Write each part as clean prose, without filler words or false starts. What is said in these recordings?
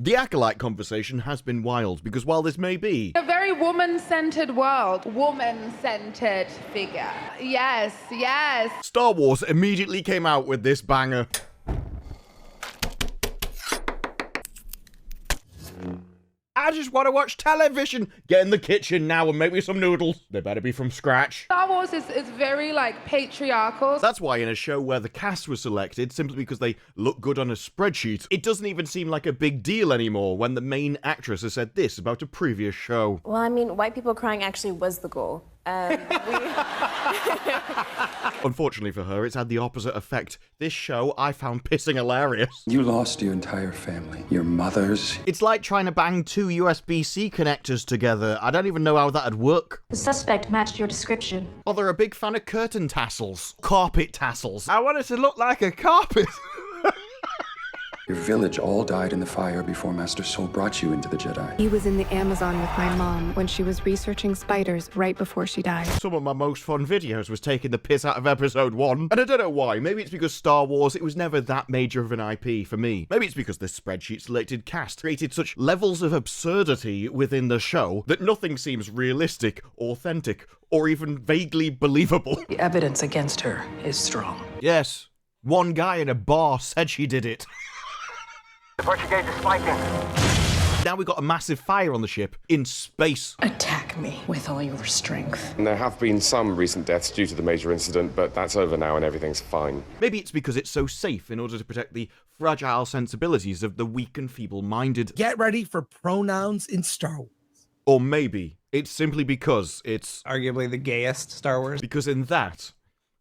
The Acolyte conversation has been wild, because while this may be a very woman-centered world, woman-centered figure. Yes, yes. Star Wars immediately came out with this banger. I just want to watch television. Get in the kitchen now and make me some noodles. They better be from scratch. Star Wars is very, like, patriarchal. That's why in a show where the cast was selected simply because they look good on a spreadsheet, it doesn't even seem like a big deal anymore when the main actress has said this about a previous show. Well, I mean, white people crying actually was the goal. Unfortunately for her, it's had the opposite effect. This show I found pissing hilarious. You lost your entire family. Your mothers. It's like trying to bang two USB-C connectors together. I don't even know how that'd work. The suspect matched your description. Oh, they're a big fan of curtain tassels. Carpet tassels. I want it to look like a carpet. Your village all died in the fire before Master Soul brought you into the Jedi. He was in the Amazon with my mom when she was researching spiders right before she died. Some of my most fun videos was taking the piss out of episode 1. And I don't know why. Maybe it's because Star Wars, it was never that major of an IP for me. Maybe it's because the spreadsheet selected cast created such levels of absurdity within the show that nothing seems realistic, authentic, or even vaguely believable. The evidence against her is strong. Yes, one guy in a bar said she did it. The pressure gauge is spiking. Now we've got a massive fire on the ship in space. Attack me with all your strength. And there have been some recent deaths due to the major incident, but that's over now and everything's fine. Maybe it's because it's so safe in order to protect the fragile sensibilities of the weak and feeble-minded. Get ready for pronouns in Star Wars. Or maybe it's simply because it's arguably the gayest Star Wars. Because in that,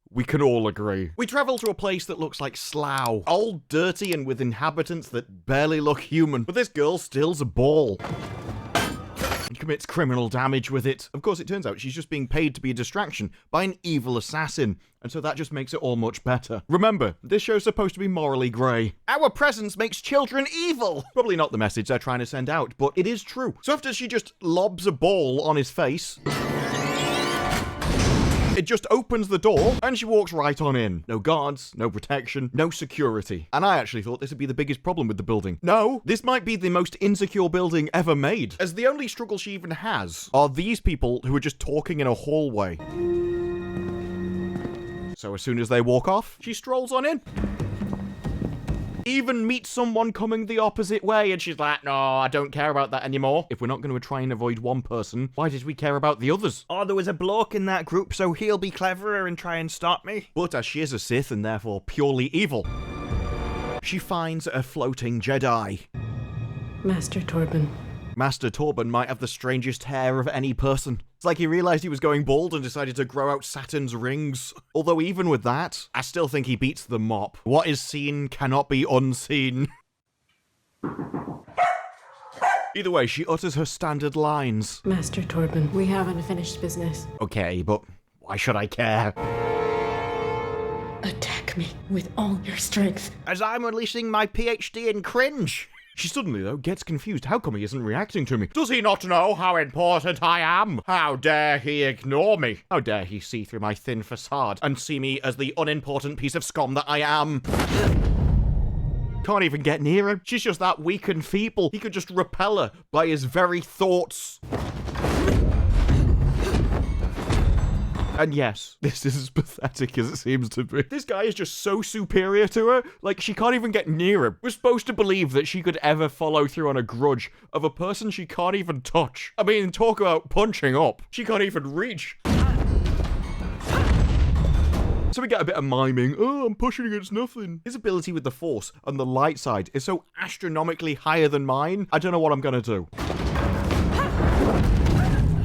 we can all agree. We travel to a place that looks like Slough. Old, dirty, and with inhabitants that barely look human. But this girl steals a ball and commits criminal damage with it. Of course, it turns out she's just being paid to be a distraction by an evil assassin. And so that just makes it all much better. Remember, this show's supposed to be morally grey. Our presence makes children evil! Probably not the message they're trying to send out, but it is true. So after she just lobs a ball on his face, it just opens the door, and she walks right on in. No guards, no protection, no security. And I actually thought this would be the biggest problem with the building. No, this might be the most insecure building ever made, as the only struggle she even has are these people who are just talking in a hallway. So as soon as they walk off, she strolls on in. Even meets someone coming the opposite way, and she's like, no, I don't care about that anymore. If we're not going to try and avoid one person, why did we care about the others? Oh, there was a bloke in that group, so he'll be cleverer and try and stop me. But as she is a Sith and therefore purely evil, she finds a floating Jedi. Master Torben. Master Torben might have the strangest hair of any person. It's like he realized he was going bald and decided to grow out Saturn's rings. Although even with that, I still think he beats the mop. What is seen cannot be unseen. Either way, she utters her standard lines. Master Torben, we have unfinished business. Okay, but why should I care? Attack me with all your strength. As I'm unleashing my PhD in cringe. She suddenly, though, gets confused. How come he isn't reacting to me? Does he not know how important I am? How dare he ignore me? How dare he see through my thin facade and see me as the unimportant piece of scum that I am? Can't even get near him. She's just that weak and feeble. He could just repel her by his very thoughts. And yes, this is as pathetic as it seems to be. This guy is just so superior to her, like she can't even get near him. We're supposed to believe that she could ever follow through on a grudge of a person she can't even touch. I mean, talk about punching up. She can't even reach. So we get a bit of miming. Oh, I'm pushing against nothing. His ability with the Force and the light side is so astronomically higher than mine, I don't know what I'm gonna do.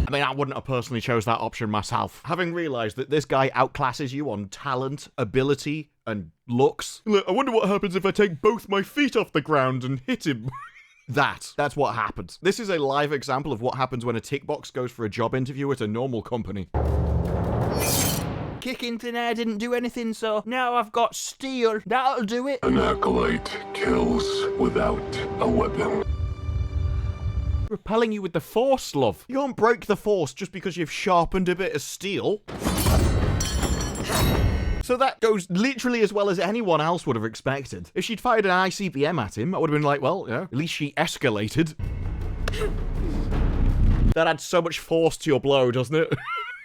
I mean, I wouldn't have personally chose that option myself. Having realised that this guy outclasses you on talent, ability, and looks. Look, I wonder what happens if I take both my feet off the ground and hit him. That's what happens. This is a live example of what happens when a tick box goes for a job interview at a normal company. Kick into an air didn't do anything, so now I've got steel. That'll do it. An acolyte kills without a weapon. Repelling you with the Force, love. You can't break the Force just because you've sharpened a bit of steel. So that goes literally as well as anyone else would have expected. If she'd fired an ICBM at him, I would have been like, well, yeah, at least she escalated. That adds so much force to your blow, doesn't it?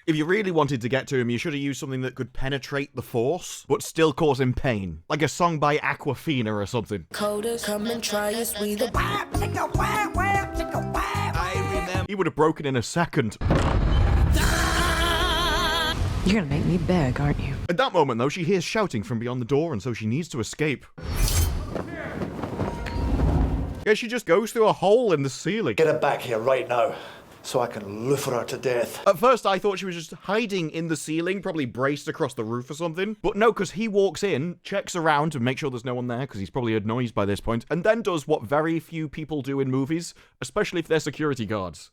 If you really wanted to get to him, you should have used something that could penetrate the force, but still cause him pain. Like a song by Aquafina or something. Coders, come and try us with a He would have broken in a second. You're gonna make me beg, aren't you? At that moment, though, she hears shouting from beyond the door, and so she needs to escape. Yeah, she just goes through a hole in the ceiling. Get her back here right now, so I can loofah her to death. At first, I thought she was just hiding in the ceiling, probably braced across the roof or something. But no, because he walks in, checks around to make sure there's no one there, because he's probably heard noise by this point, and then does what very few people do in movies, especially if they're security guards.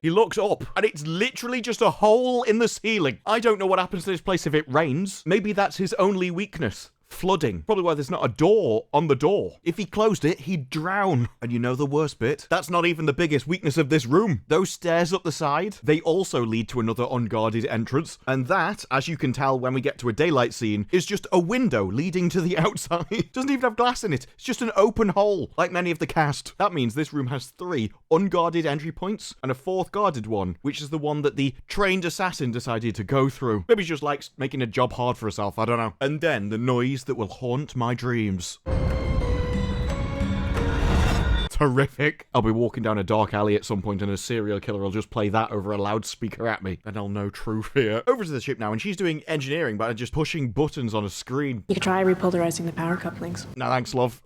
He looks up, and it's literally just a hole in the ceiling. I don't know what happens to this place if it rains. Maybe that's his only weakness. Flooding. Probably why there's not a door on the door. If he closed it, he'd drown. And you know the worst bit? That's not even the biggest weakness of this room. Those stairs up the side, they also lead to another unguarded entrance. And that, as you can tell when we get to a daylight scene, is just a window leading to the outside. Doesn't even have glass in it. It's just an open hole, like many of the cast. That means this room has 3 unguarded entry points and a 4th guarded one, which is the one that the trained assassin decided to go through. Maybe she just likes making a job hard for herself, I don't know. And then the noise that will haunt my dreams. Terrific. I'll be walking down a dark alley at some point and a serial killer will just play that over a loudspeaker at me, and I'll know true fear. Over to the ship now, and she's doing engineering by just pushing buttons on a screen. You could try repolarizing the power couplings. No thanks, love.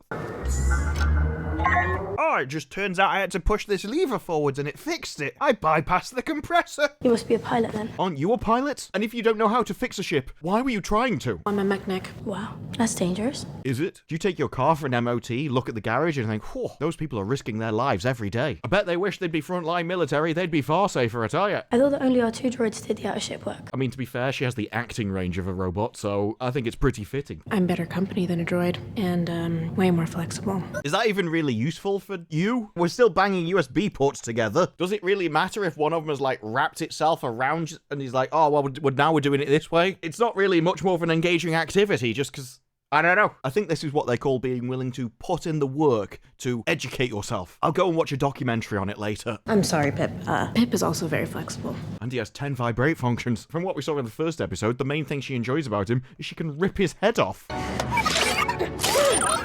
Oh, it just turns out I had to push this lever forwards and it fixed it. I bypassed the compressor. You must be a pilot then. Aren't you a pilot? And if you don't know how to fix a ship, why were you trying to? I'm a mechanic. Wow, that's dangerous. Is it? Do you take your car for an MOT, look at the garage and think, whew, those people are risking their lives every day. I bet they wish they'd be frontline military. They'd be far safer, I tell you. I thought that only our 2 droids did the out-of-ship work. I mean, to be fair, she has the acting range of a robot, so I think it's pretty fitting. I'm better company than a droid, and way more flexible. Is that even really useful for you? We're still banging USB ports together. Does it really matter if one of them has like wrapped itself around and he's like, oh, well, now we're doing it this way? It's not really much more of an engaging activity just because, I don't know. I think this is what they call being willing to put in the work to educate yourself. I'll go and watch a documentary on it later. I'm sorry, Pip. Pip is also very flexible. And he has 10 vibrate functions. From what we saw in the first episode, the main thing she enjoys about him is she can rip his head off.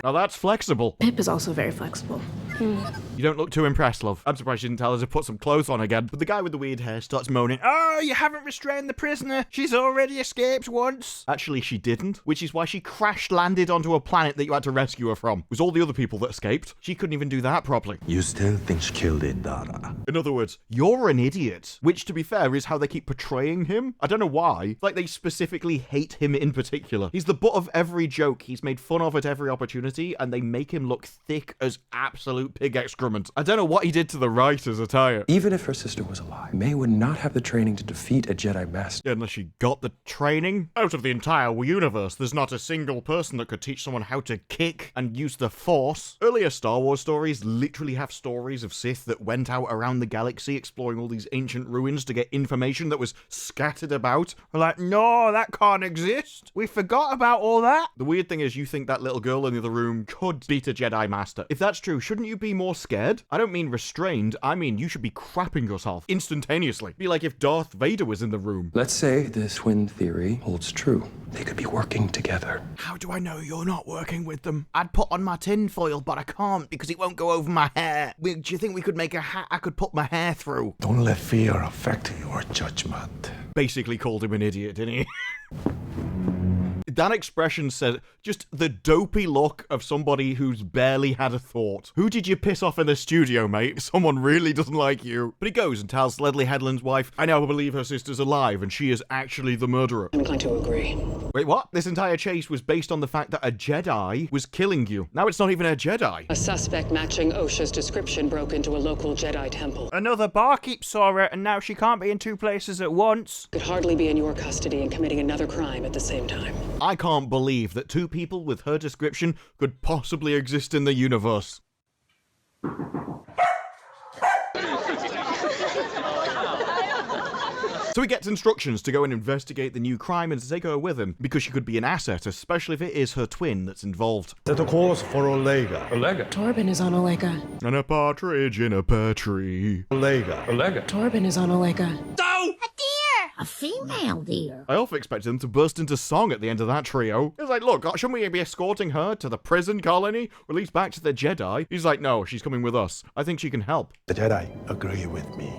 Now that's flexible. Pip is also very flexible. You don't look too impressed, love. I'm surprised you didn't tell her to put some clothes on again. But the guy with the weird hair starts moaning, oh, you haven't restrained the prisoner. She's already escaped once. Actually, she didn't, which is why she crash-landed onto a planet that you had to rescue her from. It was all the other people that escaped. She couldn't even do that properly. You still think she killed it, Dara? In other words, you're an idiot. Which, to be fair, is how they keep portraying him. I don't know why. Like, they specifically hate him in particular. He's the butt of every joke. He's made fun of at every opportunity, and they make him look thick as absolute pig excrement. I don't know what he did to the writers, I tell you. Even if her sister was alive, May would not have the training to defeat a Jedi Master. Yeah, unless she got the training. Out of the entire universe, there's not a single person that could teach someone how to kick and use the Force. Earlier Star Wars stories literally have stories of Sith that went out around the galaxy exploring all these ancient ruins to get information that was scattered about. We're like, no, that can't exist. We forgot about all that. The weird thing is you think that little girl in the other room could beat a Jedi Master. If that's true, shouldn't you be more scared? I don't mean restrained, I mean you should be crapping yourself instantaneously. Be like if Darth Vader was in the room. Let's say this twin theory holds true. They could be working together. How do I know you're not working with them? I'd put on my tin foil, but I can't because it won't go over my hair. Do you think we could make a hat I could put my hair through? Don't let fear affect your judgment. Basically called him an idiot, didn't he? That expression said just the dopey look of somebody who's barely had a thought. Who did you piss off in the studio, mate? Someone really doesn't like you. But he goes and tells Lesly Headland's wife, I now believe her sister's alive and she is actually the murderer. I'm going to agree. Wait, what? This entire chase was based on the fact that a Jedi was killing you. Now it's not even a Jedi. A suspect matching OSHA's description broke into a local Jedi temple. Another barkeep saw her and now she can't be in 2 places at once. Could hardly be in your custody and committing another crime at the same time. I can't believe that 2 people with her description could possibly exist in the universe. So he gets instructions to go and investigate the new crime and to take her with him, because she could be an asset, especially if it is her twin that's involved. Set a course for Olega. Olega. Torben is on Olega. And a partridge in a pear tree. Olega. Olega. Torben is on Olega. A female deer. I half expected them to burst into song at the end of that trio. It was like, look, shouldn't we be escorting her to the prison colony? Or at least back to the Jedi? He's like, no, she's coming with us. I think she can help. The Jedi agree with me.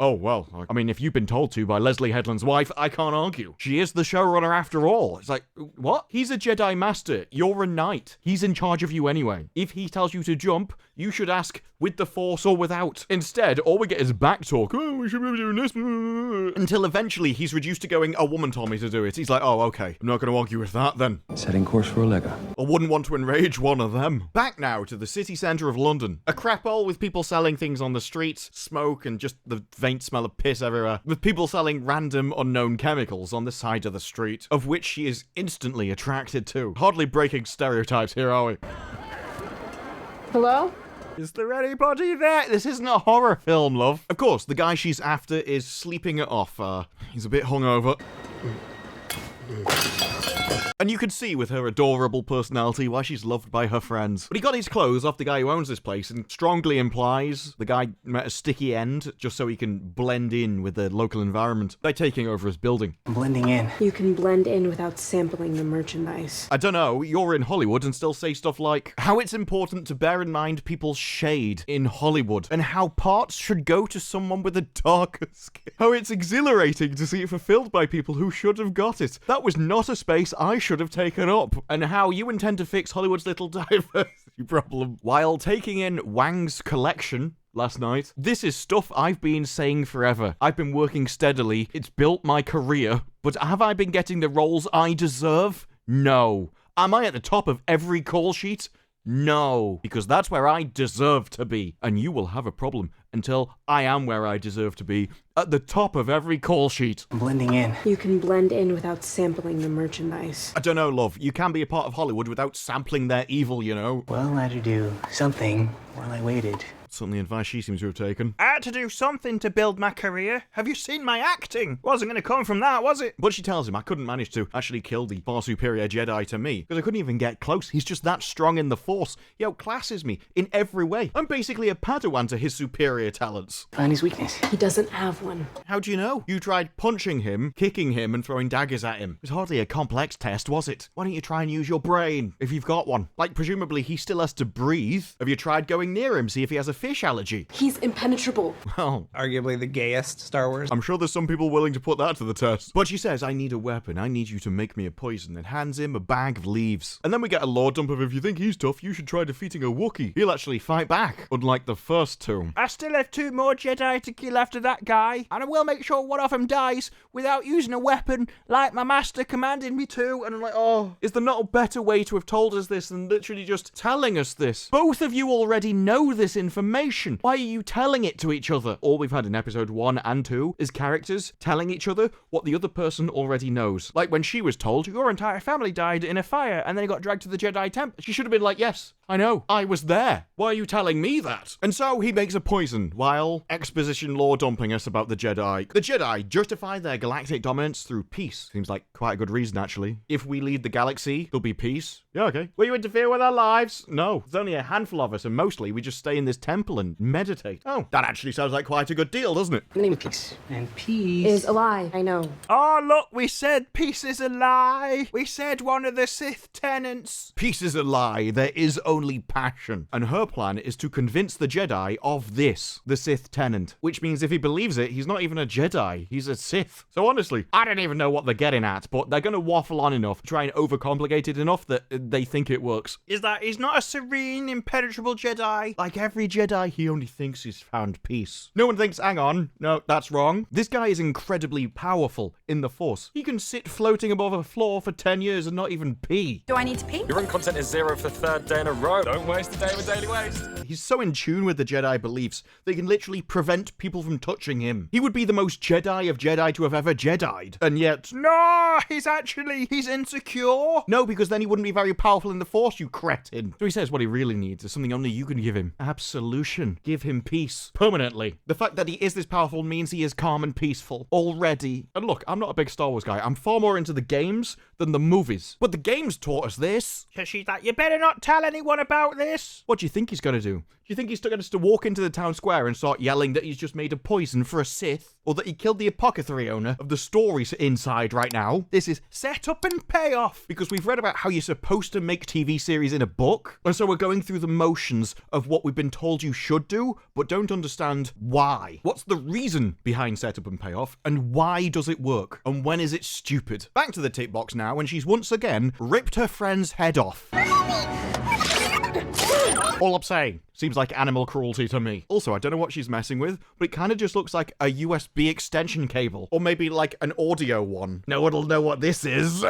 Oh, well, I mean, if you've been told to by Lesly Headland's wife, I can't argue. She is the showrunner after all. It's like, what? He's a Jedi Master. You're a knight. He's in charge of you anyway. If he tells you to jump, you should ask with the Force or without. Instead, all we get is back talk. Oh, we should be doing this. Until eventually he's reduced to going, a woman told me to do it. He's like, oh, okay. I'm not going to argue with that then. Setting course for Olega. I wouldn't want to enrage one of them. Back now to the city centre of London. A crap hole with people selling things on the streets, smoke, and just the faint smell of piss everywhere. With people selling random unknown chemicals on the side of the street, of which she is instantly attracted to. Hardly breaking stereotypes here, are we? Hello? Is there anybody there? This isn't a horror film, love. Of course, the guy she's after is sleeping it off. He's a bit hungover. And you can see with her adorable personality why she's loved by her friends. But he got his clothes off the guy who owns this place and strongly implies the guy met a sticky end just so he can blend in with the local environment by taking over his building. Blending in. You can blend in without sampling the merchandise. I don't know, you're in Hollywood and still say stuff like how it's important to bear in mind people's shade in Hollywood and how parts should go to someone with a darker skin. How it's exhilarating to see it fulfilled by people who should have got it. That was not a space I should have taken up. And how you intend to fix Hollywood's little diversity problem while taking in Wang's collection last night. This is stuff I've been saying forever. I've been working steadily. It's built my career. But have I been getting the roles I deserve? No. Am I at the top of every call sheet? No. Because that's where I deserve to be. And you will have a problem until I am where I deserve to be, at the top of every call sheet. Blending in. You can blend in without sampling the merchandise. I don't know, love. You can be a part of Hollywood without sampling their evil, you know. Well, I had to do something while I waited. Certainly advice she seems to have taken. I had to do something to build my career. Have you seen my acting? Wasn't going to come from that, was it? But she tells him I couldn't manage to actually kill the far superior Jedi to me, because I couldn't even get close. He's just that strong in the Force. He outclasses me in every way. I'm basically a Padawan to his superior talents. Find his weakness. He doesn't have one. How do you know? You tried punching him, kicking him, and throwing daggers at him. It was hardly a complex test, was it? Why don't you try and use your brain, if you've got one? Like, presumably he still has to breathe. Have you tried going near him, see if he has a fish allergy? He's impenetrable. Well, arguably the gayest Star Wars. I'm sure there's some people willing to put that to the test. But she says, I need a weapon. I need you to make me a poison, and hands him a bag of leaves. And then we get a lore dump of, if you think he's tough, you should try defeating a Wookiee. He'll actually fight back, unlike the first two. I still have 2 more Jedi to kill after that guy, and I will make sure one of them dies without using a weapon like my master commanded me to. And I'm like, oh, is there not a better way to have told us this than literally just telling us this? Both of you already know this information. Why are you telling it to each other? All we've had in episode 1 and 2 is characters telling each other what the other person already knows. Like when she was told, your entire family died in a fire and then he got dragged to the Jedi temple. She should have been like, yes, I know, I was there. Why are you telling me that? And so he makes a poison while exposition lore dumping us about the Jedi. The Jedi justify their galactic dominance through peace. Seems like quite a good reason, actually. If we lead the galaxy, there'll be peace. Yeah, okay. Will you interfere with our lives? No. There's only a handful of us, and mostly we just stay in this temple and meditate. Oh, that actually sounds like quite a good deal, doesn't it? The name of peace. And peace is a lie. I know. Oh, look, we said peace is a lie. We said one of the Sith tenants. Peace is a lie. There is only passion. And her plan is to convince the Jedi of this, the Sith tenant. Which means if he believes it, he's not even a Jedi. He's a Sith. So honestly, I don't even know what they're getting at, but they're going to waffle on enough, try and overcomplicate it enough that they think it works. Is that he's not a serene, impenetrable Jedi? Like every Jedi, he only thinks he's found peace. No one thinks, hang on, no, that's wrong. This guy is incredibly powerful in the Force. He can sit floating above a floor for 10 years and not even pee. Do I need to pee? Your run content is 0 for the 3rd day in a Bro, don't waste a day with daily waste. He's so in tune with the Jedi beliefs that he can literally prevent people from touching him. He would be the most Jedi of Jedi to have ever Jedi'd, and yet... No, he's insecure. No, because then he wouldn't be very powerful in the Force, you cretin. So he says what he really needs is something only you can give him. Absolution. Give him peace. Permanently. The fact that he is this powerful means he is calm and peaceful. Already. And look, I'm not a big Star Wars guy. I'm far more into the games than the movies. But the games taught us this. So she's like, you better not tell anyone about this. What do you think he's going to do? Do you think he's going to walk into the town square and start yelling that he's just made a poison for a Sith? Or that he killed the apothecary owner of the stories inside right now? This is set up and payoff. Because we've read about how you're supposed to make TV series in a book. And so we're going through the motions of what we've been told you should do, but don't understand why. What's the reason behind setup and payoff? And why does it work? And when is it stupid? Back to the tick box now, when she's once again ripped her friend's head off. All I'm saying, seems like animal cruelty to me. Also, I don't know what she's messing with, but it kind of just looks like a USB extension cable. Or maybe like an audio one. No one will know what this is.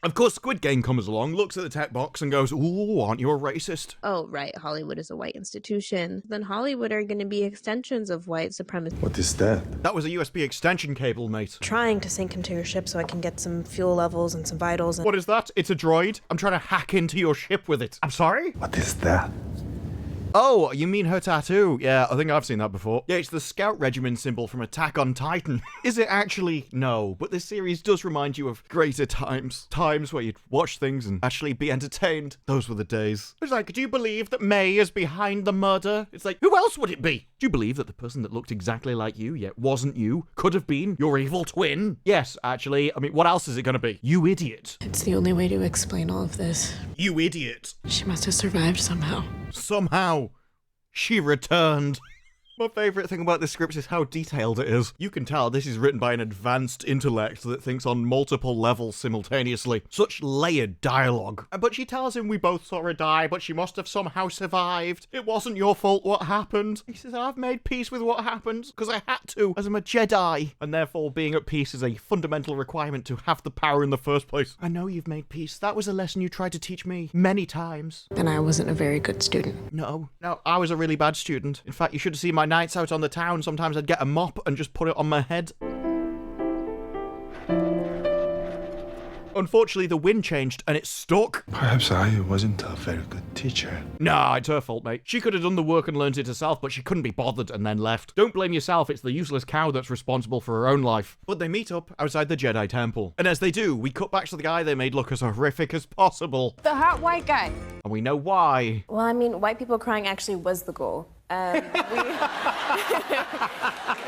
Of course, Squid Game comes along, looks at the tech box and goes, ooh, aren't you a racist? Oh, right, Hollywood is a white institution. Then Hollywood are going to be extensions of white supremacy. What is that? That was a USB extension cable, mate. Trying to sink into your ship so I can get some fuel levels and some vitals. What is that? It's a droid? I'm trying to hack into your ship with it. I'm sorry? What is that? Oh, you mean her tattoo? Yeah, I think I've seen that before. Yeah, it's the Scout Regiment symbol from Attack on Titan. Is it actually? No, but this series does remind you of greater times. Times where you'd watch things and actually be entertained. Those were the days. It's like, do you believe that May is behind the murder? It's like, who else would it be? Do you believe that the person that looked exactly like you, yet wasn't you, could have been your evil twin? Yes, actually. I mean, what else is it going to be? You idiot. It's the only way to explain all of this. You idiot. She must have survived somehow. Somehow. She returned. My favourite thing about this script is how detailed it is. You can tell this is written by an advanced intellect that thinks on multiple levels simultaneously. Such layered dialogue. But she tells him we both saw her die, but she must have somehow survived. It wasn't your fault what happened. He says, I've made peace with what happened, because I had to, as I'm a Jedi. And therefore being at peace is a fundamental requirement to have the power in the first place. I know you've made peace. That was a lesson you tried to teach me many times. And I wasn't a very good student. No, I was a really bad student. In fact, you should have seen my nights out on the town. Sometimes I'd get a mop and just put it on my head. Unfortunately, the wind changed and it stuck. Perhaps I wasn't a very good teacher. Nah, it's her fault, mate. She could have done the work and learned it herself, but she couldn't be bothered and then left. Don't blame yourself, it's the useless cow that's responsible for her own life. But they meet up outside the Jedi Temple. And as they do, we cut back to the guy they made look as horrific as possible. The hot white guy. And we know why. Well, I mean, white people crying actually was the goal. And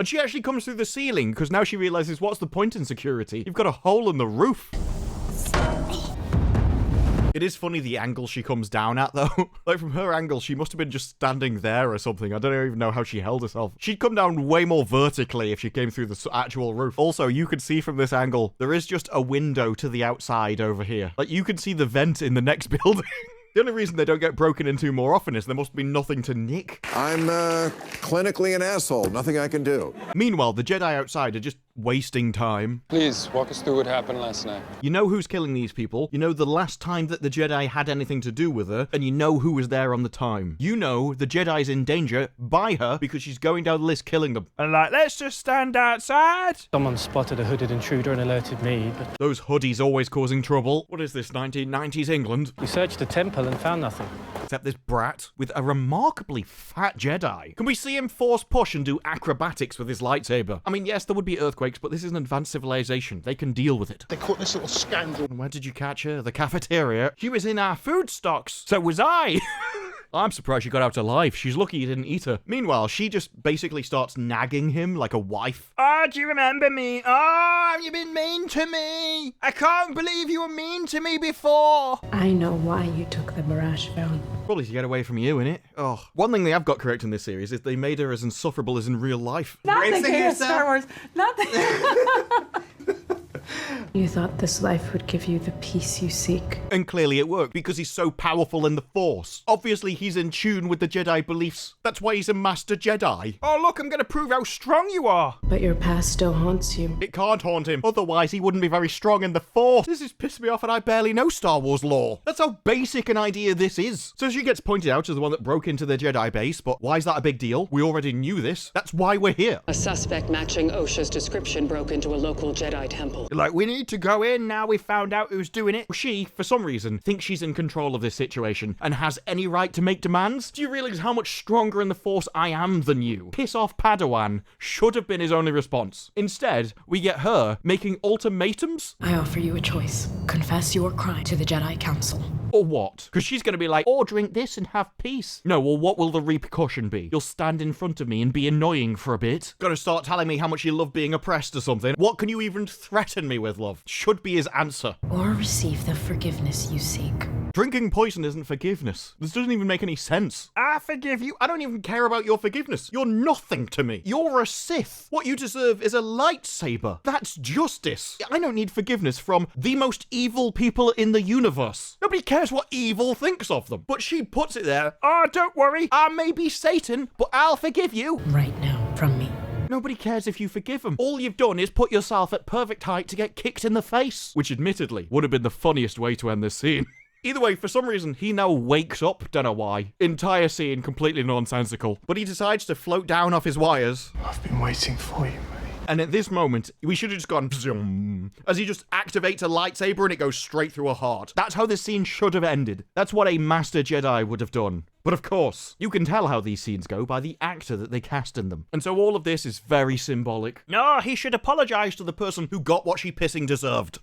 she actually comes through the ceiling, because now she realizes what's the point in security? You've got a hole in the roof. It is funny the angle she comes down at, though. Like, from her angle, she must have been just standing there or something. I don't even know how she held herself. She'd come down way more vertically if she came through the actual roof. Also, you can see from this angle, there is just a window to the outside over here. Like, you can see the vent in the next building. The only reason they don't get broken into more often is there must be nothing to nick. I'm clinically an asshole. Nothing I can do. Meanwhile, the Jedi outside are just wasting time. Please, walk us through what happened last night. You know who's killing these people. You know the last time that the Jedi had anything to do with her, and you know who was there on the time. You know the Jedi's in danger by her because she's going down the list killing them. And like, let's just stand outside. Someone spotted a hooded intruder and alerted me. But those hoodies always causing trouble. What is this, 1990s England? We searched the temple and found nothing. Except this brat with a remarkably fat Jedi. Can we see him force push and do acrobatics with his lightsaber? I mean, yes, there would be earthquakes, but this is an advanced civilization. They can deal with it. They caught this little scoundrel. And where did you catch her? The cafeteria? She was in our food stocks. So was I. I'm surprised she got out alive. She's lucky you didn't eat her. Meanwhile, she just basically starts nagging him like a wife. Oh, do you remember me? Oh, have you been mean to me? I can't believe you were mean to me before. I know why you took the barrage phone. Probably to get away from you, innit? Oh, one thing they have got correct in this series is they made her as insufferable as in real life. Not the case, Star Wars. Not the... You thought this life would give you the peace you seek. And clearly it worked, because he's so powerful in the Force. Obviously he's in tune with the Jedi beliefs. That's why he's a Master Jedi. Oh, look, I'm gonna prove how strong you are. But your past still haunts you. It can't haunt him, otherwise he wouldn't be very strong in the Force. This is pissing me off and I barely know Star Wars lore. That's how basic an idea this is. So she gets pointed out as the one that broke into the Jedi base, but why is that a big deal? We already knew this. That's why we're here. A suspect matching OSHA's description broke into a local Jedi temple. Like, we need to go in now we found out who's doing it. She, for some reason, thinks she's in control of this situation and has any right to make demands. Do you realize how much stronger in the Force I am than you? Piss off, Padawan should have been his only response. Instead, we get her making ultimatums. I offer you a choice. Confess your crime to the Jedi Council. Or what? Because she's going to be like, or drink this and have peace. No, well, what will the repercussion be? You'll stand in front of me and be annoying for a bit. Gonna start telling me how much you love being oppressed or something. What can you even threaten me with, love? Should be his answer. Or receive the forgiveness you seek. Drinking poison isn't forgiveness. This doesn't even make any sense. I forgive you. I don't even care about your forgiveness. You're nothing to me. You're a Sith. What you deserve is a lightsaber. That's justice. I don't need forgiveness from the most evil people in the universe. Nobody cares what evil thinks of them. But she puts it there. Oh, don't worry. I may be Satan, but I'll forgive you. Right now, from me. Nobody cares if you forgive him. All you've done is put yourself at perfect height to get kicked in the face. Which admittedly would have been the funniest way to end this scene. Either way, for some reason, he now wakes up, don't know why. Entire scene completely nonsensical. But he decides to float down off his wires. I've been waiting for you, mate. And at this moment, we should have just gone zoom, as he just activates a lightsaber and it goes straight through her heart. That's how this scene should have ended. That's what a Master Jedi would have done. But of course, you can tell how these scenes go by the actor that they cast in them. And so all of this is very symbolic. No, he should apologize to the person who got what she pissing deserved.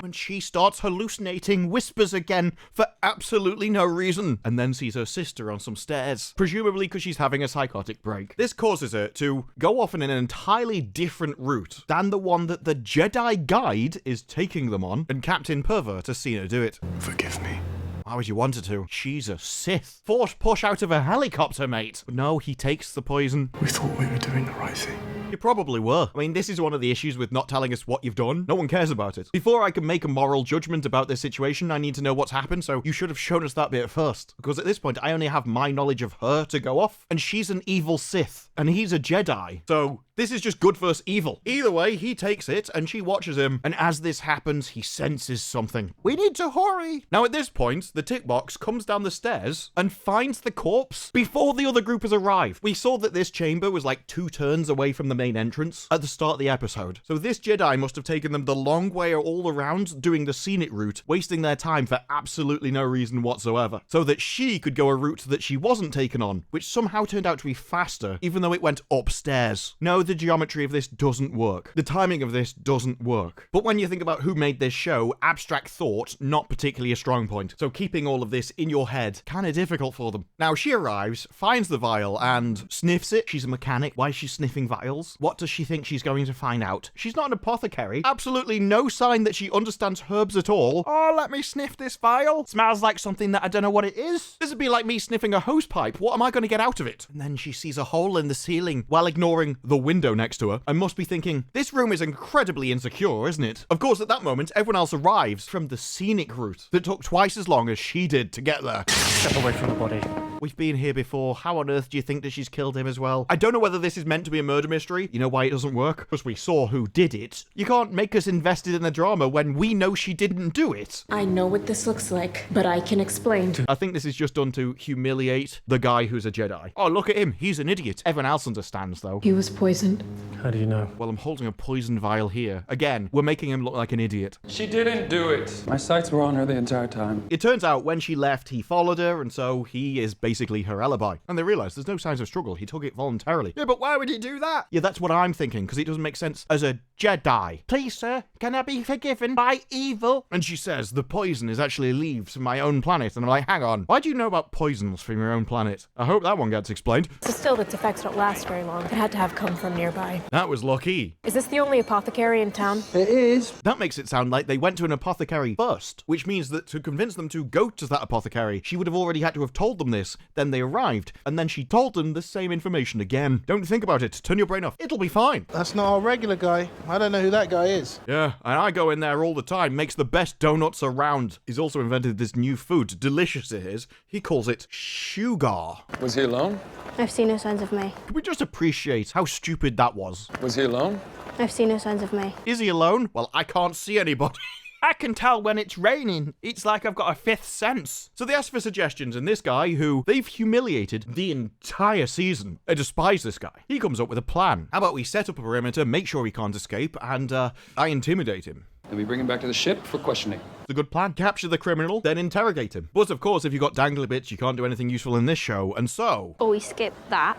When she starts hallucinating, whispers again for absolutely no reason, and then sees her sister on some stairs, presumably because she's having a psychotic break. This causes her to go off in an entirely different route than the one that the Jedi Guide is taking them on, and Captain Pervert has seen her do it. Forgive me. Why would you want her to? She's a Sith. Force push out of a helicopter, mate. But no, he takes the poison. We thought we were doing the right thing. You probably were. I mean, this is one of the issues with not telling us what you've done. No one cares about it. Before I can make a moral judgment about this situation, I need to know what's happened, so you should have shown us that bit first. Because at this point, I only have my knowledge of her to go off, and she's an evil Sith, and he's a Jedi. So this is just good versus evil. Either way, he takes it, and she watches him, and as this happens, he senses something. We need to hurry. Now at this point, the tick box comes down the stairs and finds the corpse before the other group has arrived. We saw that this chamber was like 2 turns away from the main entrance at the start of the episode. So this Jedi must have taken them the long way all around doing the scenic route, wasting their time for absolutely no reason whatsoever. So that she could go a route that she wasn't taken on, which somehow turned out to be faster, even though it went upstairs. No, the geometry of this doesn't work. The timing of this doesn't work. But when you think about who made this show, abstract thought, not particularly a strong point. So keeping all of this in your head, kind of difficult for them. Now she arrives, finds the vial, and sniffs it. She's a mechanic. Why is she sniffing vials? What does she think she's going to find out? She's not an apothecary. Absolutely no sign that she understands herbs at all. Oh, let me sniff this vial. Smells like something that I don't know what it is. This would be like me sniffing a hose pipe. What am I going to get out of it? And then she sees a hole in the ceiling while ignoring the window next to her and must be thinking, this room is incredibly insecure, isn't it? Of course, at that moment, everyone else arrives from the scenic route that took twice as long as she did to get there. Step away from the body. We've been here before. How on earth do you think that she's killed him as well? I don't know whether this is meant to be a murder mystery. You know why it doesn't work? Because we saw who did it. You can't make us invested in the drama when we know she didn't do it. I know what this looks like, but I can explain. I think this is just done to humiliate the guy who's a Jedi. Oh, look at him. He's an idiot. Everyone else understands, though. He was poisoned. How do you know? Well, I'm holding a poison vial here. Again, we're making him look like an idiot. She didn't do it. My sights were on her the entire time. It turns out when she left, he followed her, and so he is basically her alibi. And they realize there's no signs of struggle. He took it voluntarily. Yeah, but why would he do that? Yeah, that's what I'm thinking, because it doesn't make sense as a Jedi. Please, sir, can I be forgiven by evil? And she says, the poison is actually leaves from my own planet. And I'm like, hang on, why do you know about poisons from your own planet? I hope that one gets explained. Still, its effects don't last very long. It had to have come from nearby. That was lucky. Is this the only apothecary in town? It is. That makes it sound like they went to an apothecary first, which means that to convince them to go to that apothecary, she would have already had to have told them this. Then they arrived, and then she told them the same information again. Don't think about it. Turn your brain off. It'll be fine. That's not our regular guy. I don't know who that guy is. Yeah, and I go in there all the time. Makes the best donuts around. He's also invented this new food. Delicious it is. He calls it sugar. Was he alone? I've seen no signs of May. Can we just appreciate how stupid that was? Was he alone? I've seen no signs of May. Is he alone? Well, I can't see anybody. I can tell when it's raining. It's like I've got a fifth sense. So they asked for suggestions, and this guy, who they've humiliated the entire season, I despise this guy. He comes up with a plan. How about we set up a perimeter, make sure he can't escape, and I intimidate him. Then we bring him back to the ship for questioning. It's a good plan. Capture the criminal, then interrogate him. But of course, if you've got dangly bits, you can't do anything useful in this show, and so... Or we skip that,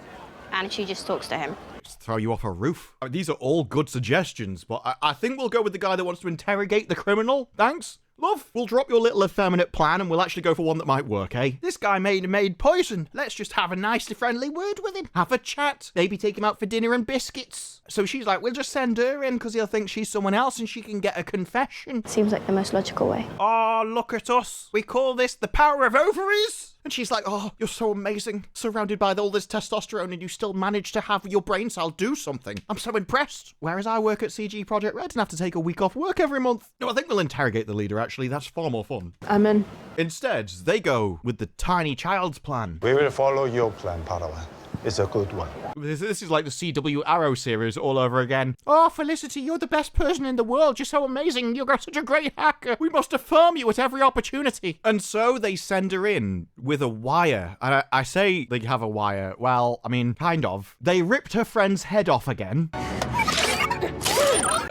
and she just talks to him. Just throw you off a roof. I mean, these are all good suggestions, but I think we'll go with the guy that wants to interrogate the criminal. Thanks. Love, we'll drop your little effeminate plan and we'll actually go for one that might work, eh? This guy made poison. Let's just have a nicely friendly word with him. Have a chat. Maybe take him out for dinner and biscuits. So she's like, we'll just send her in because he'll think she's someone else and she can get a confession. Seems like the most logical way. Oh, look at us. We call this the power of ovaries. And she's like, oh, you're so amazing. Surrounded by all this testosterone and you still manage to have your brain cell do something. I'm so impressed. Whereas I work at CG Project Red and have to take a week off work every month. No, I think we'll interrogate the leader, actually. That's far more fun. I'm in. Instead, they go with the tiny child's plan. We will follow your plan, Padawan. It's a good one. This is like the CW Arrow series all over again. Oh, Felicity, you're the best person in the world. You're so amazing. You're such a great hacker. We must affirm you at every opportunity. And so they send her in with a wire. And I say they have a wire. Well, I mean, kind of. They ripped her friend's head off again.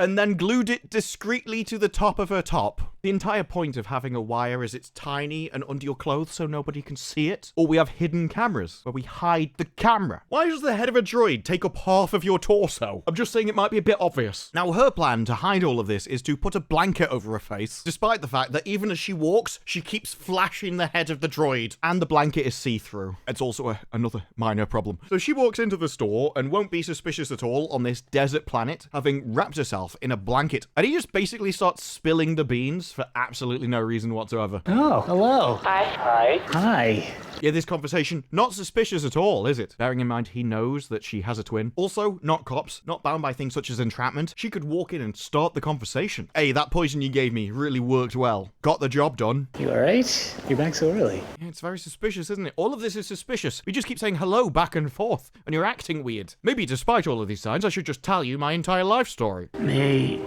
And then glued it discreetly to the top of her top. The entire point of having a wire is it's tiny and under your clothes so nobody can see it. Or we have hidden cameras where we hide the camera. Why does the head of a droid take up half of your torso? I'm just saying it might be a bit obvious. Now, her plan to hide all of this is to put a blanket over her face, despite the fact that even as she walks, she keeps flashing the head of the droid. And the blanket is see-through. It's also another minor problem. So she walks into the store and won't be suspicious at all on this desert planet, having wrapped herself in a blanket. And he just basically starts spilling the beans for absolutely no reason whatsoever. Oh, hello. Hi. Hi. Hi. Yeah, this conversation, not suspicious at all, is it? Bearing in mind he knows that she has a twin. Also, not cops, not bound by things such as entrapment. She could walk in and start the conversation. Hey, that poison you gave me really worked well. Got the job done. You alright? You're back so early. Yeah, it's very suspicious, isn't it? All of this is suspicious. We just keep saying hello back and forth, and you're acting weird. Maybe despite all of these signs, I should just tell you my entire life story. May,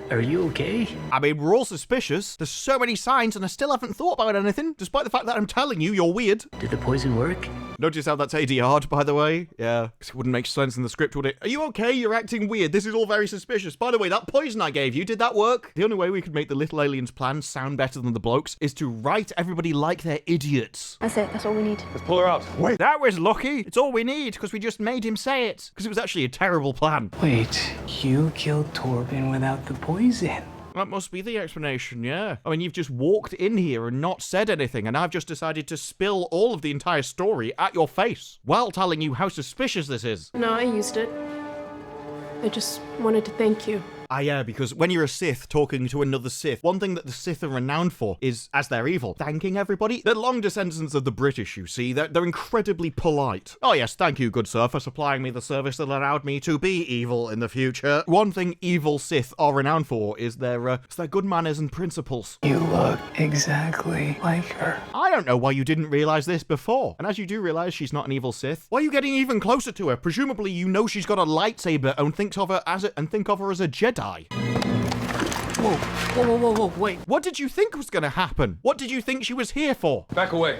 are you okay? I mean, we're all suspicious. There's so many signs, and I still haven't thought about anything, despite the fact that I'm telling you you're weird. Did the poison work? Notice how that's ADR'd, by the way? Yeah, because it wouldn't make sense in the script, would it? Are you okay? You're acting weird. This is all very suspicious. By the way, that poison I gave you, did that work? The only way we could make the little alien's plan sound better than the bloke's is to write everybody like they're idiots. That's it. That's all we need. Let's pull her out. Wait. That was lucky. It's all we need, because we just made him say it. Because it was actually a terrible plan. Wait, you killed Torben without the poison? That must be the explanation, yeah. I mean, you've just walked in here and not said anything, and I've just decided to spill all of the entire story at your face, while telling you how suspicious this is. No, I used it. I just wanted to thank you. Ah, yeah, because when you're a Sith talking to another Sith, one thing that the Sith are renowned for is, as they're evil, thanking everybody. They're long descendants of the British, you see. They're incredibly polite. Oh yes, thank you, good sir, for supplying me the service that allowed me to be evil in the future. One thing evil Sith are renowned for is their good manners and principles. You look exactly like her. I don't know why you didn't realize this before. And as you do realize she's not an evil Sith, why are you getting even closer to her? Presumably you know she's got a lightsaber and think of her as a Jedi. Whoa, wait. What did you think was going to happen? What did you think she was here for? Back away.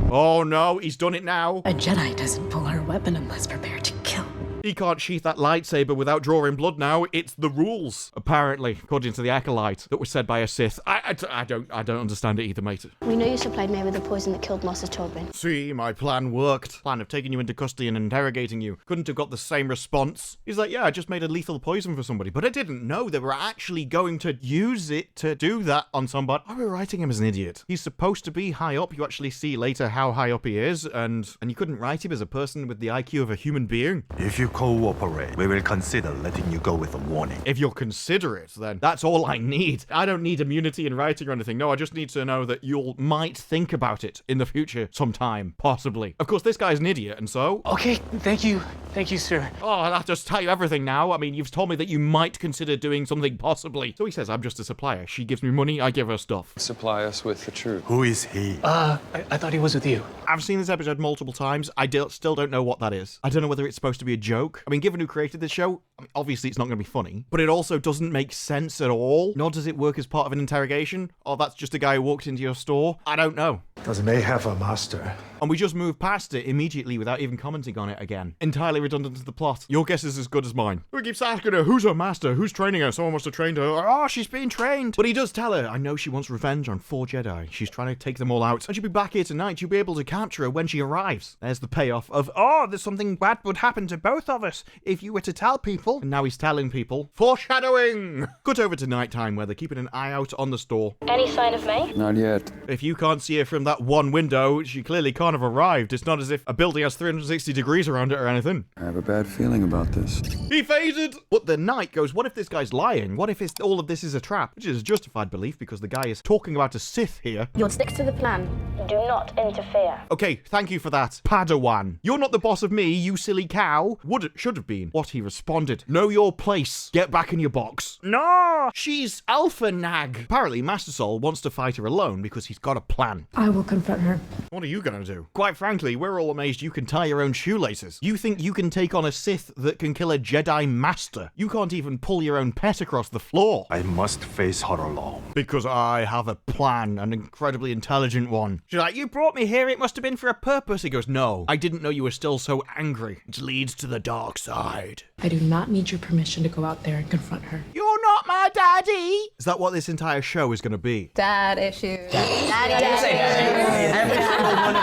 Oh no, he's done it now. A Jedi doesn't pull her weapon unless prepared to kill. He can't sheath that lightsaber without drawing blood now. It's the rules, apparently, according to the Acolyte that was said by a Sith. I don't understand it either, mate. We know you supplied May with the poison that killed Master Torben. See, my plan worked. Plan of taking you into custody and interrogating you. Couldn't have got the same response. He's like, yeah, I just made a lethal poison for somebody, but I didn't know they were actually going to use it to do that on somebody. Oh, we're writing him as an idiot. He's supposed to be high up. You actually see later how high up he is, and you couldn't write him as a person with the IQ of a human being. If you cooperate, we will consider letting you go with a warning. If you're considerate, then that's all I need. I don't need immunity in writing or anything. No, I just need to know that you might think about it in the future sometime, possibly. Of course, this guy's an idiot, and so... Okay, thank you. Thank you, sir. Oh, I'll have to tell you everything now. I mean, you've told me that you might consider doing something possibly. So he says, I'm just a supplier. She gives me money, I give her stuff. Supply us with the truth. Who is he? I thought he was with you. I've seen this episode multiple times. I still don't know what that is. I don't know whether it's supposed to be a joke. I mean, given who created this show, I mean, obviously it's not going to be funny, but it also doesn't make sense at all. Nor does it work as part of an interrogation. Or that's just a guy who walked into your store. I don't know. Does May have a master? And we just move past it immediately without even commenting on it again. Entirely redundant to the plot. Your guess is as good as mine. We keep asking her, who's her master? Who's training her? Someone must have trained her. Oh, she's being trained. But he does tell her, I know she wants revenge on 4 Jedi. She's trying to take them all out. And she'll be back here tonight. You'll be able to capture her when she arrives. There's the payoff of, oh, there's something bad would happen to both of us if you were to tell people. And now he's telling people. Foreshadowing! Cut over to nighttime where they're keeping an eye out on the store. Any sign of May? Not yet. If you can't see her from that one window, she clearly can't have arrived. It's not as if a building has 360 degrees around it or anything. I have a bad feeling about this. He faded! But the knight goes, what if this guy's lying? What if all of this is a trap? Which is a justified belief because the guy is talking about a Sith here. You'll stick to the plan. Do not interfere. Okay, thank you for that, Padawan. You're not the boss of me, you silly cow. Should have been. What he responded. Know your place. Get back in your box. No! She's Alpha Nag. Apparently, Master Sol wants to fight her alone because he's got a plan. I will confront her. What are you gonna do? Quite frankly, we're all amazed you can tie your own shoelaces. You think you can take on a Sith that can kill a Jedi Master. You can't even pull your own pet across the floor. I must face her alone. Because I have a plan, an incredibly intelligent one. She's like, you brought me here, it must have been for a purpose. He goes, no, I didn't know you were still so angry. It leads to the dark side. I do not need your permission to go out there and confront her. You're not my daddy! Is that what this entire show is going to be? Dad issues.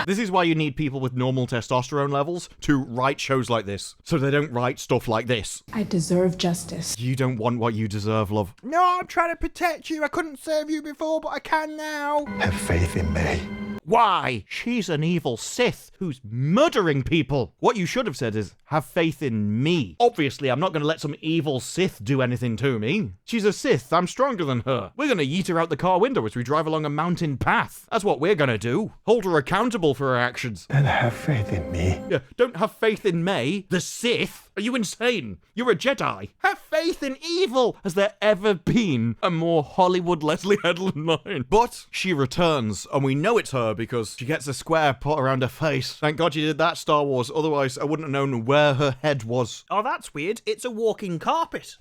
This is why you need people with normal testosterone levels to write shows like this, so they don't write stuff like this. I deserve justice. You don't want what you deserve, love. No, I'm trying to protect you. I couldn't serve you before, but I can now. Have faith in May. Why? She's an evil Sith who's murdering people. What you should have said is, have faith in me. Obviously, I'm not going to let some evil Sith do anything to me. She's a Sith. I'm stronger than her. We're going to yeet her out the car window as we drive along a mountain path. That's what we're going to do. Hold her accountable for her actions. Then have faith in me. Yeah, don't have faith in May, the Sith. Are you insane? You're a Jedi. Have faith in evil. Has there ever been a more Hollywood Lesly Headland line? But she returns, and we know it's her because she gets a square put around her face. Thank God you did that, Star Wars. Otherwise, I wouldn't have known where her head was. Oh, that's weird. It's a walking carpet.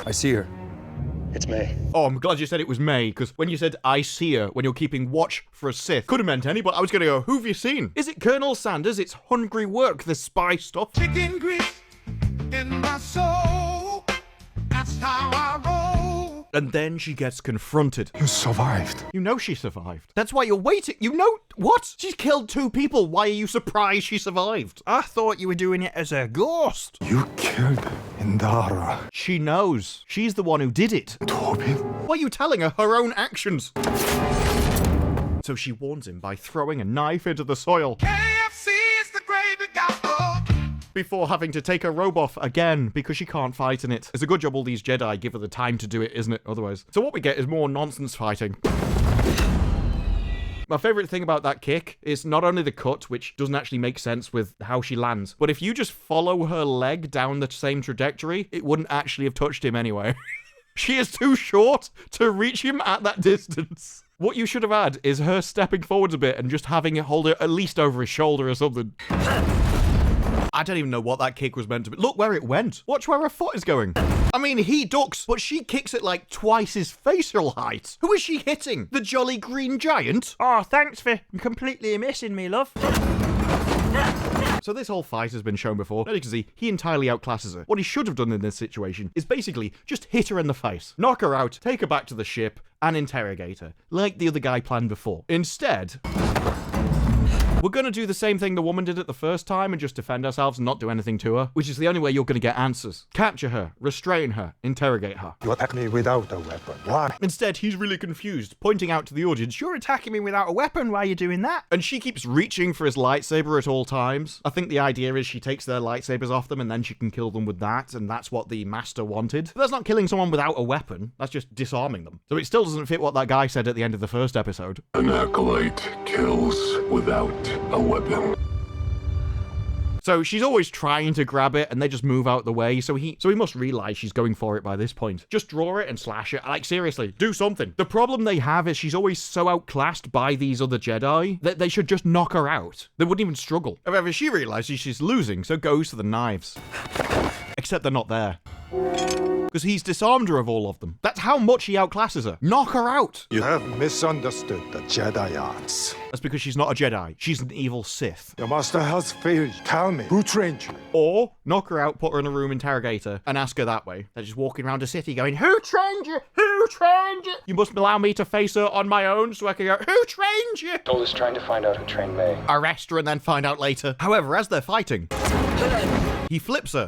I see her. It's May. Oh, I'm glad you said it was May, because when you said I see her when you're keeping watch for a Sith, could have meant any, but I was going to go, who have you seen? Is it Colonel Sanders? It's hungry work, the spy stuff. Chicken grease in my soul. That's how I roll. And then she gets confronted. You survived. You know she survived. That's why you're waiting. You know what? She's killed 2 people. Why are you surprised she survived? I thought you were doing it as a ghost. You killed Indara. She knows. She's the one who did it. Torben? Why are you telling her her own actions? So she warns him by throwing a knife into the soil. KFC is the gravy gospel. Before having to take her robe off again because she can't fight in it. It's a good job all these Jedi give her the time to do it, isn't it? Otherwise. So what we get is more nonsense fighting. My favourite thing about that kick is not only the cut, which doesn't actually make sense with how she lands, but if you just follow her leg down the same trajectory, it wouldn't actually have touched him anyway. She is too short to reach him at that distance. What you should have had is her stepping forwards a bit and just having it hold her at least over his shoulder or something. I don't even know what that kick was meant to be. Look where it went. Watch where her foot is going. I mean, he ducks, but she kicks it like twice his facial height. Who is she hitting? The jolly green giant? Oh, thanks for completely missing me, love. So this whole fight has been shown before. As you can see, he entirely outclasses her. What he should have done in this situation is basically just hit her in the face, knock her out, take her back to the ship, and interrogate her, like the other guy planned before. Instead, we're going to do the same thing the woman did at the first time and just defend ourselves and not do anything to her, which is the only way you're going to get answers. Capture her, restrain her, interrogate her. You attack me without a weapon. Why? Instead, he's really confused, pointing out to the audience, You're attacking me without a weapon. Why are you doing that? And she keeps reaching for his lightsaber at all times. I think the idea is she takes their lightsabers off them and then she can kill them with that, and that's what the master wanted. But that's not killing someone without a weapon. That's just disarming them. So it still doesn't fit what that guy said at the end of the first episode. An acolyte kills without need a weapon. So she's always trying to grab it and they just move out the way. So he must realize she's going for it by this point. Just draw it and slash it. Like, seriously, do something. The problem they have is she's always so outclassed by these other Jedi that they should just knock her out. They wouldn't even struggle. However, she realizes she's losing, so goes for the knives. Except they're not there. Because he's disarmed her of all of them. That's how much he outclasses her. Knock her out. You have misunderstood the Jedi arts. That's because she's not a Jedi. She's an evil Sith. Your master has failed. Tell me, who trained you? Or knock her out, put her in a room, interrogate her, and ask her that way. They're just walking around a city going, who trained you? Who trained you? You must allow me to face her on my own so I can go, who trained you? Told us trying to find out who trained May. Arrest her and then find out later. However, as they're fighting, he flips her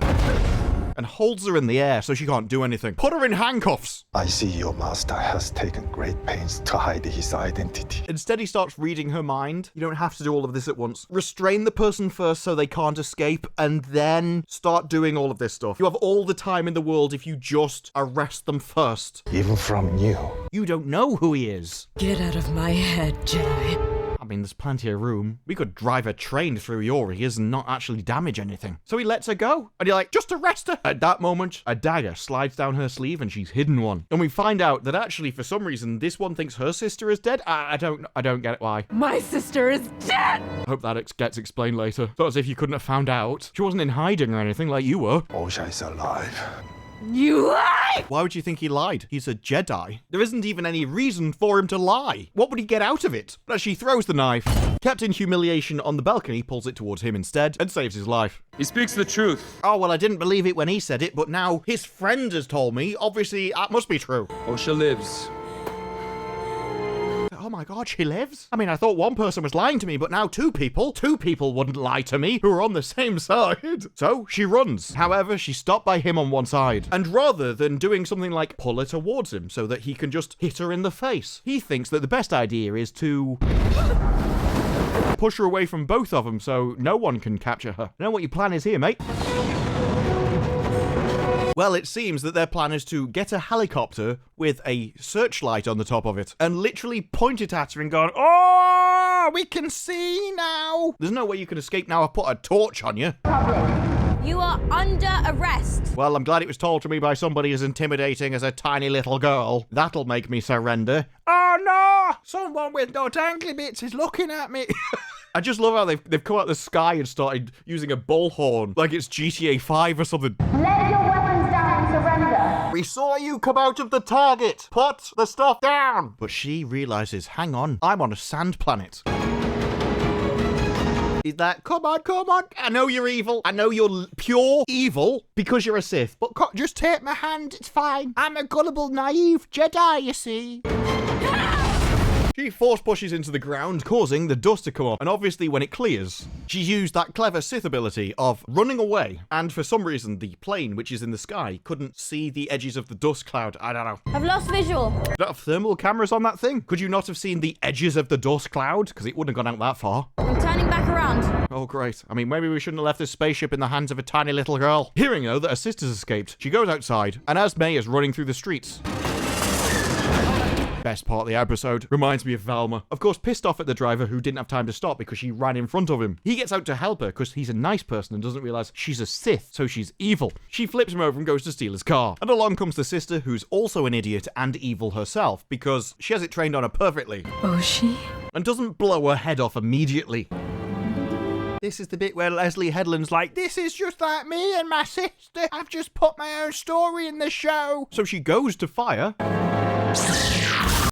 and holds her in the air so she can't do anything. Put her in handcuffs. I see your master has taken great pains to hide his identity. Instead, he starts reading her mind. You don't have to do all of this at once. Restrain the person first so they can't escape, and then start doing all of this stuff. You have all the time in the world if you just arrest them first. Even from you. You don't know who he is. Get out of my head, Jedi. I mean, there's plenty of room. We could drive a train through your ears and not actually damage anything. So he lets her go. And you're like, just arrest her. At that moment, a dagger slides down her sleeve and she's hidden one. And we find out that actually, for some reason, this one thinks her sister is dead. I don't get it why. My sister is dead! I hope that gets explained later. It's not as if you couldn't have found out. She wasn't in hiding or anything like you were. OSHA is alive. You lie! Why would you think he lied? He's a Jedi. There isn't even any reason for him to lie. What would he get out of it? But she throws the knife. Kept in humiliation on the balcony, pulls it towards him instead, and saves his life. He speaks the truth. Oh, well, I didn't believe it when he said it, but now his friend has told me. Obviously, that must be true. OSHA lives. Oh my god, she lives? I mean, I thought one person was lying to me, but now two people wouldn't lie to me who are on the same side. So she runs. However, she's stopped by him on one side. And rather than doing something like pull her towards him so that he can just hit her in the face, he thinks that the best idea is to push her away from both of them so no one can capture her. You know what your plan is here, mate? Well, it seems that their plan is to get a helicopter with a searchlight on the top of it and literally point it at her and go, oh, we can see now. There's no way you can escape now. I've put a torch on you. You are under arrest. Well, I'm glad it was told to me by somebody as intimidating as a tiny little girl. That'll make me surrender. Oh no! Someone with no dangly bits is looking at me. I just love how they've come out of the sky and started using a bullhorn like it's GTA 5 or something. Lay your weapons down and surrender. We saw you come out of the target. Put the stuff down. But she realizes, hang on, I'm on a sand planet. Is that, come on. I know you're evil. I know you're pure evil because you're a Sith. But just take my hand. It's fine. I'm a gullible, naive Jedi, you see. She force pushes into the ground, causing the dust to come up. And obviously, when it clears, she's used that clever Sith ability of running away. And for some reason, the plane, which is in the sky, couldn't see the edges of the dust cloud. I don't know. I've lost visual. You don't have thermal cameras on that thing? Could you not have seen the edges of the dust cloud? Because it wouldn't have gone out that far. I'm turning back around. Oh, great. I mean, maybe we shouldn't have left this spaceship in the hands of a tiny little girl. Hearing, though, that her sister's escaped, she goes outside, and as May is running through the streets... Best part of the episode. Reminds me of Velma. Of course, pissed off at the driver who didn't have time to stop because she ran in front of him. He gets out to help her because he's a nice person and doesn't realize she's a Sith, so she's evil. She flips him over and goes to steal his car. And along comes the sister, who's also an idiot and evil herself because she has it trained on her perfectly. Oh, she? And doesn't blow her head off immediately. This is the bit where Lesly Headland's like, this is just like me and my sister. I've just put my own story in the show. So she goes to fire.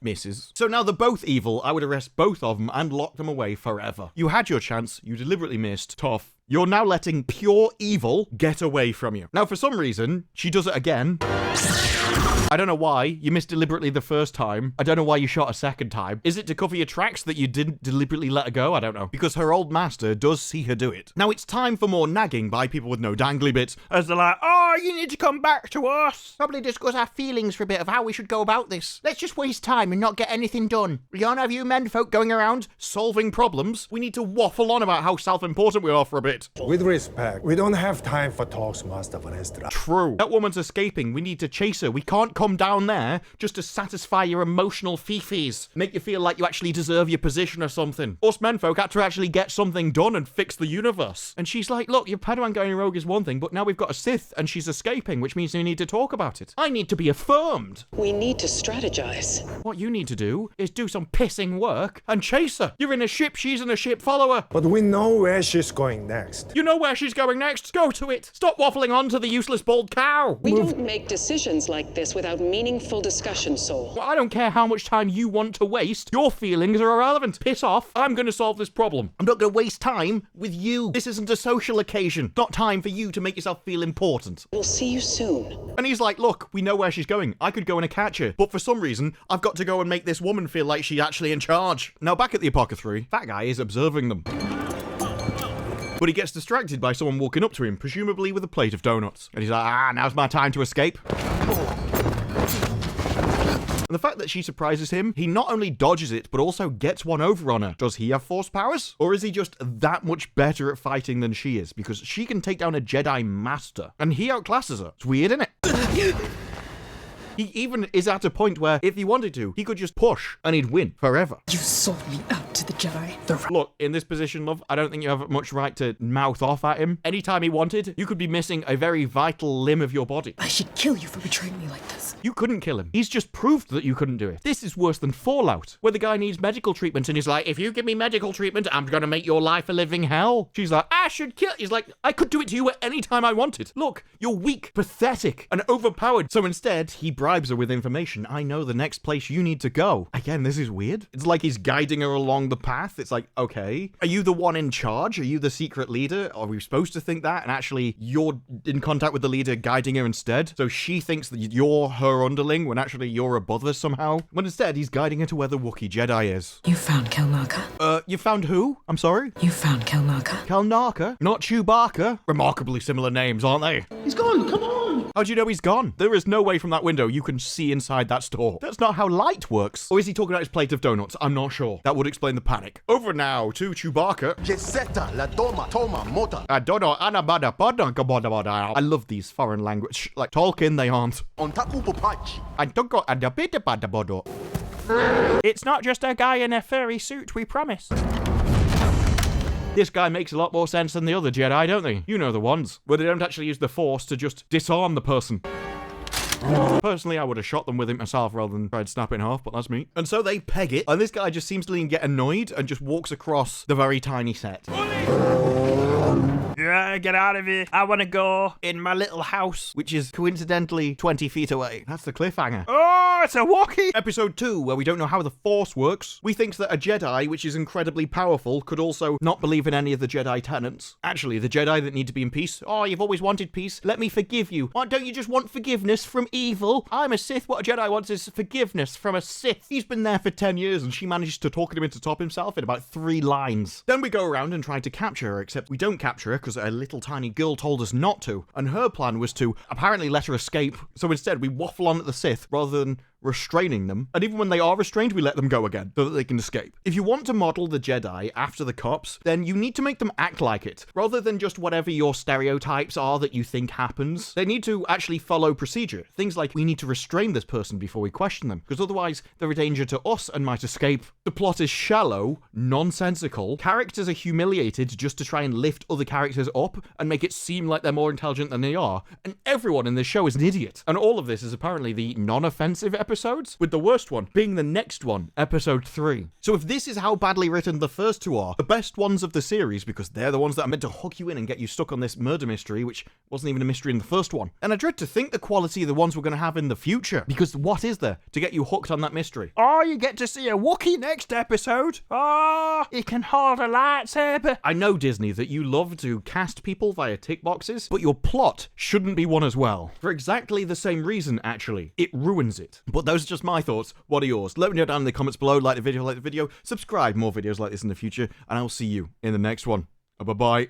Misses. So now they're both evil. I would arrest both of them and lock them away forever. You had your chance. You deliberately missed. Tough. You're now letting pure evil get away from you. Now, for some reason, she does it again. I don't know why. You missed deliberately the first time. I don't know why you shot a second time. Is it to cover your tracks that you didn't deliberately let her go? I don't know. Because her old master does see her do it. Now, it's time for more nagging by people with no dangly bits. As they're like, oh, you need to come back to us. Probably discuss our feelings for a bit of how we should go about this. Let's just waste time and not get anything done. We can't have you menfolk going around solving problems. We need to waffle on about how self-important we are for a bit. With respect, we don't have time for talks, Master Vanestra. True. That woman's escaping. We need to chase her. We can't come down there just to satisfy your emotional fifis. Make you feel like you actually deserve your position or something. Us menfolk had to actually get something done and fix the universe. And she's like, look, your Padawan going rogue is one thing, but now we've got a Sith and she's escaping, which means we need to talk about it. I need to be affirmed. We need to strategize. What you need to do is do some pissing work and chase her. You're in a ship, she's in a ship, follow her. But we know where she's going next. You know where she's going next? Go to it. Stop waffling on to the useless bald cow. We don't make decisions like this without meaningful discussion, Soul. Well, I don't care how much time you want to waste. Your feelings are irrelevant. Piss off. I'm going to solve this problem. I'm not going to waste time with you. This isn't a social occasion. Not time for you to make yourself feel important. We'll see you soon. And he's like, look, we know where she's going. I could go and catch her. But for some reason, I've got to go and make this woman feel like she's actually in charge. Now, back at the apothecary, that guy is observing them. But he gets distracted by someone walking up to him, presumably with a plate of donuts. And he's like, now's my time to escape. And the fact that she surprises him, he not only dodges it, but also gets one over on her. Does he have force powers? Or is he just that much better at fighting than she is? Because she can take down a Jedi Master, and he outclasses her. It's weird, isn't it? He even is at a point where, if he wanted to, he could just push, and he'd win forever. You sold me out to the Jedi. Look, in this position, love, I don't think you have much right to mouth off at him. Anytime he wanted, you could be missing a very vital limb of your body. I should kill you for betraying me like this. You couldn't kill him. He's just proved that you couldn't do it. This is worse than Fallout, where the guy needs medical treatment, and he's like, if you give me medical treatment, I'm gonna make your life a living hell. She's like, I should kill. He's like, I could do it to you at any time I wanted. Look, you're weak, pathetic, and overpowered. So instead, he bribes her with information. I know the next place you need to go. Again, this is weird. It's like he's guiding her along the path. It's like, okay, are you the one in charge? Are you the secret leader? Are we supposed to think that? And actually, you're in contact with the leader, guiding her instead. So she thinks that you're her underling when actually you're above her somehow. When instead, he's guiding her to where the Wookiee Jedi is. You found Kelnaka. You found who? I'm sorry? You found Kelnaka. Kelnaka? Not Chewbacca? Remarkably similar names, aren't they? He's gone, come on! How do you know he's gone? There is no way from that window you can see inside that store. That's not how light works. Or is he talking about his plate of donuts? I'm not sure. That would explain the panic. Over now to Chewbacca. I love these foreign language. Like Tolkien, they aren't. It's not just a guy in a furry suit, we promise. This guy makes a lot more sense than the other Jedi, don't they? You know the ones, where they don't actually use the Force to just disarm the person. Personally, I would have shot them with it myself rather than try to snap it in half, but that's me. And so they peg it, and this guy just seems to get annoyed and just walks across the very tiny set. Yeah, get out of here. I want to go in my little house. Which is coincidentally 20 feet away. That's the cliffhanger. Oh, it's a Wookiee! Episode 2, where we don't know how the Force works. We think that a Jedi, which is incredibly powerful, could also not believe in any of the Jedi tenets. Actually, the Jedi that need to be in peace. Oh, you've always wanted peace. Let me forgive you. Why don't you just want forgiveness from evil? I'm a Sith. What a Jedi wants is forgiveness from a Sith. He's been there for 10 years, and she managed to talk him into top himself in about 3 lines. Then we go around and try to capture her, except we don't capture her because a little tiny girl told us not to, and her plan was to apparently let her escape. So instead, we waffle on at the Sith rather than restraining them, and even when they are restrained, we let them go again so that they can escape. If you want to model the Jedi after the cops, then you need to make them act like it, rather than just whatever your stereotypes are that you think happens. They need to actually follow procedure. Things like, we need to restrain this person before we question them, because otherwise they're a danger to us and might escape. The plot is shallow, nonsensical, characters are humiliated just to try and lift other characters up and make it seem like they're more intelligent than they are, and everyone in this show is an idiot. And all of this is apparently the non-offensive episodes, with the worst one being the next one, episode 3. So if this is how badly written the first 2 are, the best ones of the series, because they're the ones that are meant to hook you in and get you stuck on this murder mystery, which wasn't even a mystery in the first one. And I dread to think the quality of the ones we're going to have in the future, because what is there to get you hooked on that mystery? Oh, you get to see a Wookiee next episode. Oh, he can hold a lightsaber. I know, Disney, that you love to cast people via tick boxes, but your plot shouldn't be one as well. For exactly the same reason, actually. It ruins it. But those are just my thoughts. What are yours? Let me know down in the comments below. Like the video, subscribe, more videos like this in the future, and I'll see you in the next one. Bye-bye.